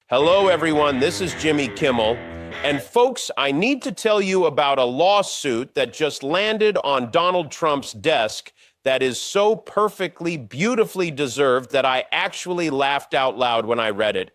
Hello, everyone. This is Jimmy Kimmel. And folks, I need to tell you about a lawsuit that just landed on Donald Trump's desk that is so perfectly, beautifully deserved that I actually laughed out loud when I read it.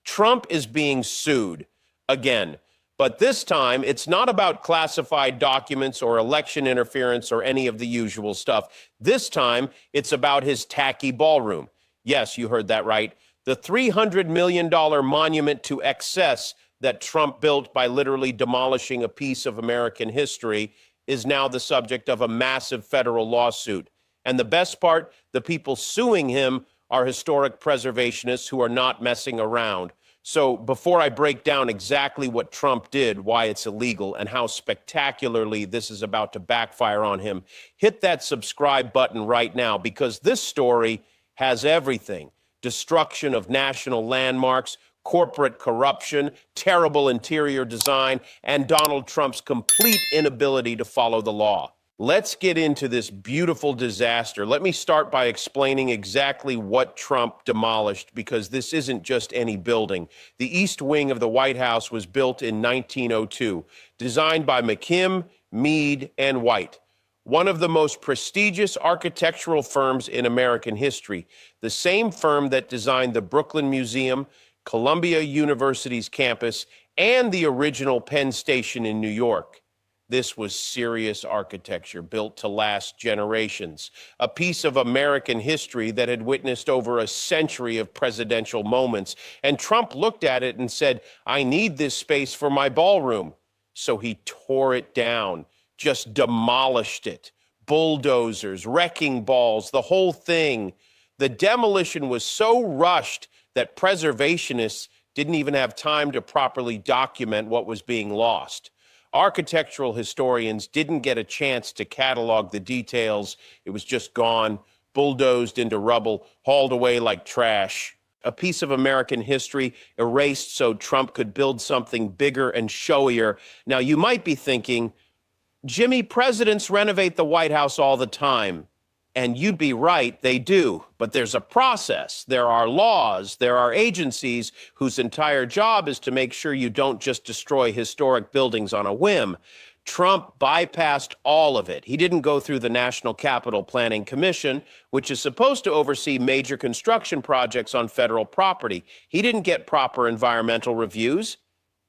Trump is being sued again. But this time, it's not about classified documents or election interference or any of the usual stuff. This time, it's about his tacky ballroom. Yes, you heard that right. The $300 million monument to excess that Trump built by literally demolishing a piece of American history is now the subject of a massive federal lawsuit. And the best part, the people suing him are historic preservationists who are not messing around. So before I break down exactly what Trump did, why it's illegal, and how spectacularly this is about to backfire on him, hit that subscribe button right now, because this story has everything. Destruction of national landmarks, corporate corruption, terrible interior design, and Donald Trump's complete inability to follow the law. Let's get into this beautiful disaster. Let me start by explaining exactly what Trump demolished, because this isn't just any building. The East Wing of the White House was built in 1902, designed by McKim, Mead, and White, one of the most prestigious architectural firms in American history, the same firm that designed the Brooklyn Museum, Columbia University's campus, and the original Penn Station in New York. This was serious architecture built to last generations, a piece of American history that had witnessed over a century of presidential moments. And Trump looked at it and said, "I need this space for my ballroom." So he tore it down, just demolished it. Bulldozers, wrecking balls, the whole thing. The demolition was so rushed that preservationists didn't even have time to properly document what was being lost. Architectural historians didn't get a chance to catalog the details. It was just gone, bulldozed into rubble, hauled away like trash. A piece of American history erased so Trump could build something bigger and showier. Now, you might be thinking, Jimmy, presidents renovate the White House all the time. And you'd be right, they do. But there's a process. There are laws. There are agencies whose entire job is to make sure you don't just destroy historic buildings on a whim. Trump bypassed all of it. He didn't go through the National Capital Planning Commission, which is supposed to oversee major construction projects on federal property. He didn't get proper environmental reviews.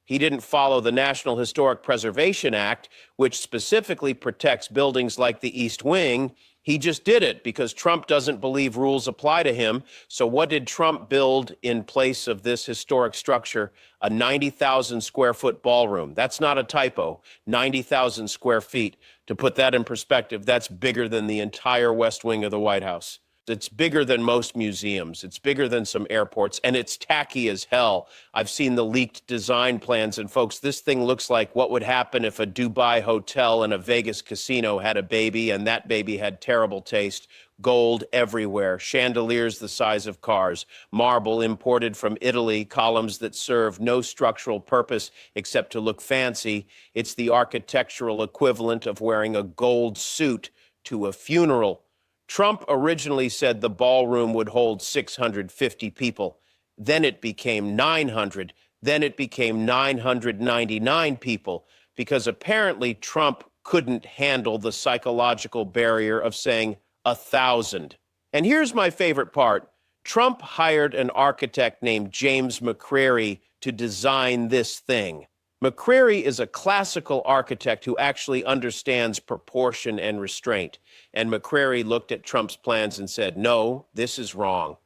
He didn't follow the National Historic Preservation Act, which specifically protects buildings like the East Wing. He just did it because Trump doesn't believe rules apply to him. So what did Trump build in place of this historic structure? A 90,000 square foot ballroom. That's not a typo. 90,000 square feet. To put that in perspective, that's bigger than the entire West Wing of the White House. It's bigger than most museums. It's bigger than some airports, and it's tacky as hell. I've seen the leaked design plans, and folks, this thing looks like what would happen if a Dubai hotel and a Vegas casino had a baby, and that baby had terrible taste. Gold everywhere, chandeliers the size of cars, marble imported from Italy, columns that serve no structural purpose except to look fancy. It's the architectural equivalent of wearing a gold suit to a funeral. Trump originally said the ballroom would hold 650 people. Then it became 900. Then it became 999 people, because apparently Trump couldn't handle the psychological barrier of saying 1,000. And here's my favorite part. Trump hired an architect named James McCrary to design this thing. McCrary is a classical architect who actually understands proportion and restraint. And McCrary looked at Trump's plans and said, "No, this is wrong."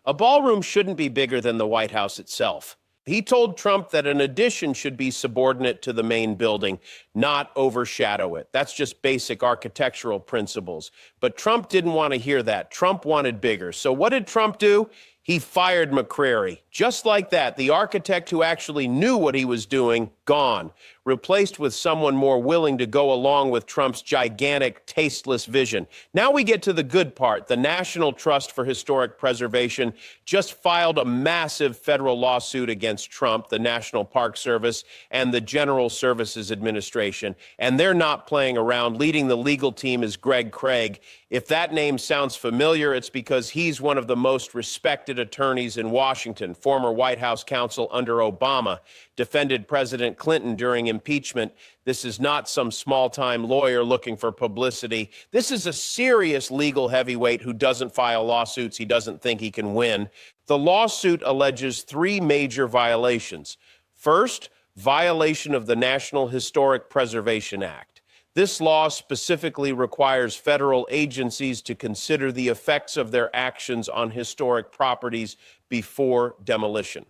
A ballroom shouldn't be bigger than the White House itself. He told Trump that an addition should be subordinate to the main building, not overshadow it. That's just basic architectural principles. But Trump didn't want to hear that. Trump wanted bigger. So what did Trump do? He fired McCrary. Just like that, the architect who actually knew what he was doing gone, replaced with someone more willing to go along with Trump's gigantic, tasteless vision. Now we get to the good part. The National Trust for Historic Preservation just filed a massive federal lawsuit against Trump, the National Park Service, and the General Services Administration. And they're not playing around. Leading the legal team is Greg Craig. If that name sounds familiar, it's because he's one of the most respected attorneys in Washington, former White House counsel under Obama, defended President Clinton during impeachment. This is not some small-time lawyer looking for publicity. This is a serious legal heavyweight who doesn't file lawsuits he doesn't think he can win. The lawsuit alleges three major violations. First, violation of the National Historic Preservation Act. This law specifically requires federal agencies to consider the effects of their actions on historic properties before demolition.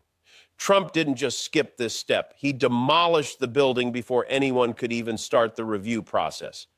Trump didn't just skip this step. He demolished the building before anyone could even start the review process.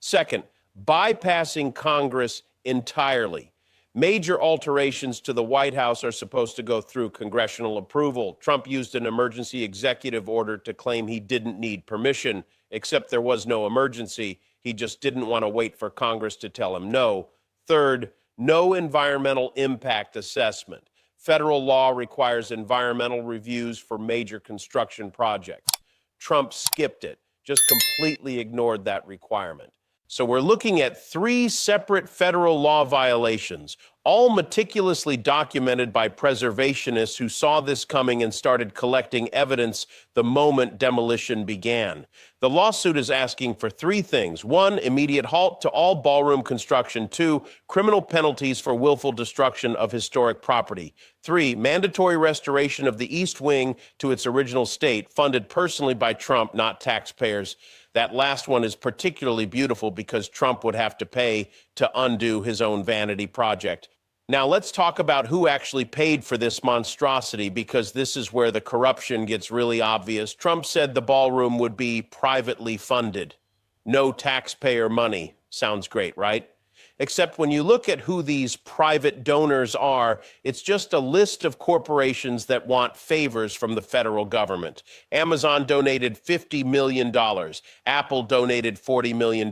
Second, bypassing Congress entirely. Major alterations to the White House are supposed to go through congressional approval. Trump used an emergency executive order to claim he didn't need permission, except there was no emergency. He just didn't want to wait for Congress to tell him no. Third, no environmental impact assessment. Federal law requires environmental reviews for major construction projects. Trump skipped it, just completely ignored that requirement. So we're looking at three separate federal law violations, all meticulously documented by preservationists who saw this coming and started collecting evidence the moment demolition began. The lawsuit is asking for three things. One, immediate halt to all ballroom construction. Two, criminal penalties for willful destruction of historic property. Three, mandatory restoration of the East Wing to its original state, funded personally by Trump, not taxpayers. That last one is particularly beautiful because Trump would have to pay to undo his own vanity project. Now, let's talk about who actually paid for this monstrosity, because this is where the corruption gets really obvious. Trump said the ballroom would be privately funded. No taxpayer money. Sounds great, right? Except when you look at who these private donors are, it's just a list of corporations that want favors from the federal government. Amazon donated $50 million. Apple donated $40 million.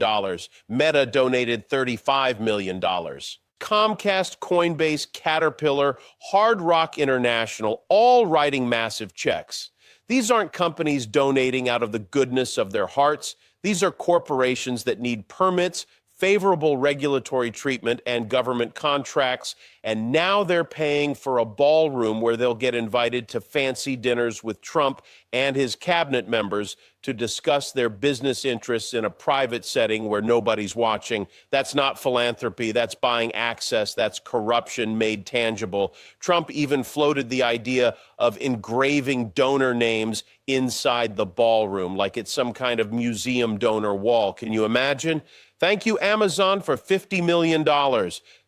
Meta donated $35 million. Comcast, Coinbase, Caterpillar, Hard Rock International, all writing massive checks. These aren't companies donating out of the goodness of their hearts. These are corporations that need permits, favorable regulatory treatment, and government contracts, and now they're paying for a ballroom where they'll get invited to fancy dinners with Trump and his cabinet members to discuss their business interests in a private setting where nobody's watching. That's not philanthropy. That's buying access. That's corruption made tangible. Trump even floated the idea of engraving donor names inside the ballroom, like it's some kind of museum donor wall. Can you imagine? Thank you, Amazon, for $50 million.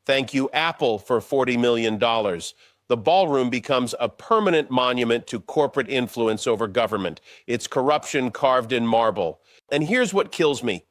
Thank you, Apple, for $40 million. The ballroom becomes a permanent monument to corporate influence over government. It's corruption carved in marble. And here's what kills me.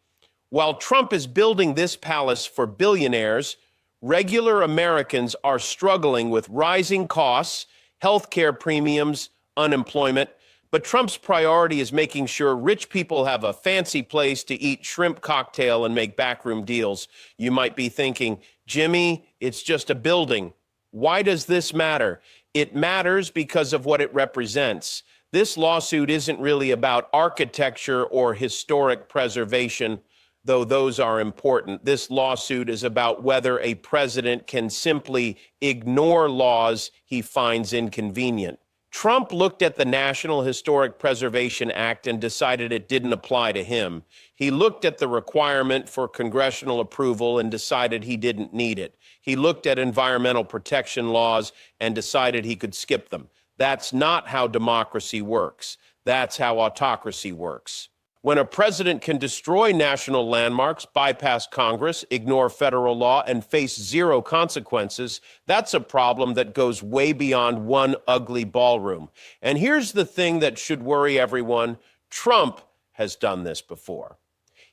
While Trump is building this palace for billionaires, regular Americans are struggling with rising costs, healthcare premiums, unemployment. But Trump's priority is making sure rich people have a fancy place to eat shrimp cocktail and make backroom deals. You might be thinking, Jimmy, it's just a building. Why does this matter? It matters because of what it represents. This lawsuit isn't really about architecture or historic preservation, though those are important. This lawsuit is about whether a president can simply ignore laws he finds inconvenient. Trump looked at the National Historic Preservation Act and decided it didn't apply to him. He looked at the requirement for congressional approval and decided he didn't need it. He looked at environmental protection laws and decided he could skip them. That's not how democracy works. That's how autocracy works. When a president can destroy national landmarks, bypass Congress, ignore federal law, and face zero consequences, that's a problem that goes way beyond one ugly ballroom. And here's the thing that should worry everyone. Trump has done this before.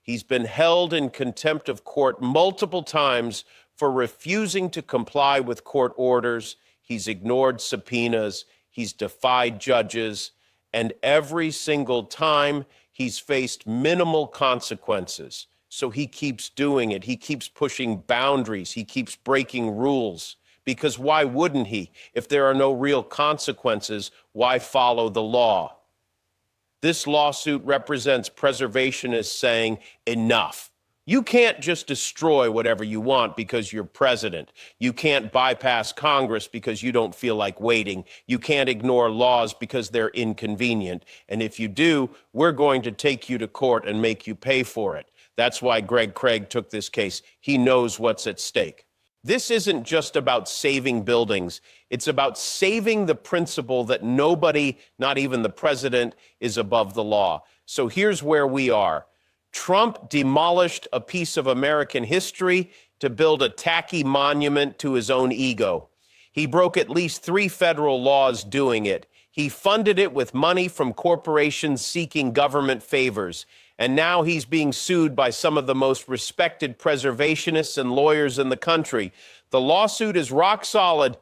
He's been held in contempt of court multiple times for refusing to comply with court orders. He's ignored subpoenas. He's defied judges. And every single time, he's faced minimal consequences. So he keeps doing it. He keeps pushing boundaries. He keeps breaking rules. Because why wouldn't he? If there are no real consequences, why follow the law? This lawsuit represents preservationists saying, enough. You can't just destroy whatever you want because you're president. You can't bypass Congress because you don't feel like waiting. You can't ignore laws because they're inconvenient. And if you do, we're going to take you to court and make you pay for it. That's why Greg Craig took this case. He knows what's at stake. This isn't just about saving buildings. It's about saving the principle that nobody, not even the president, is above the law. So here's where we are. Trump demolished a piece of American history to build a tacky monument to his own ego. He broke at least 3 federal laws doing it. He funded it with money from corporations seeking government favors. And now he's being sued by some of the most respected preservationists and lawyers in the country. The lawsuit is rock solid.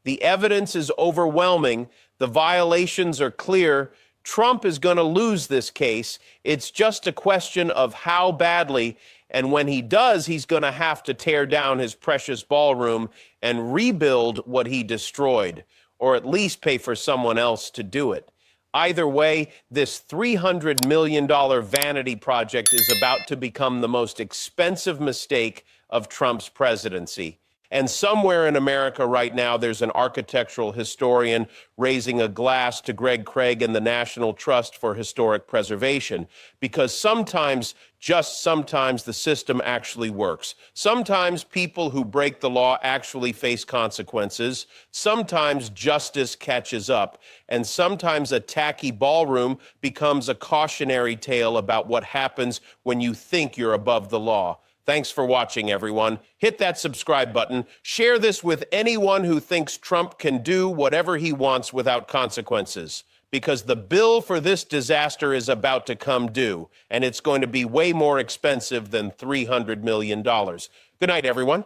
The evidence is overwhelming. The violations are clear. Trump is going to lose this case. It's just a question of how badly. And when he does, he's going to have to tear down his precious ballroom and rebuild what he destroyed, or at least pay for someone else to do it. Either way, this $300 million vanity project is about to become the most expensive mistake of Trump's presidency. And somewhere in America right now, there's an architectural historian raising a glass to Greg Craig and the National Trust for Historic Preservation, because sometimes, just sometimes, the system actually works. Sometimes people who break the law actually face consequences. Sometimes justice catches up. And sometimes a tacky ballroom becomes a cautionary tale about what happens when you think you're above the law. Thanks for watching, everyone. Hit that subscribe button. Share this with anyone who thinks Trump can do whatever he wants without consequences. Because the bill for this disaster is about to come due, and it's going to be way more expensive than $300 million. Good night, everyone.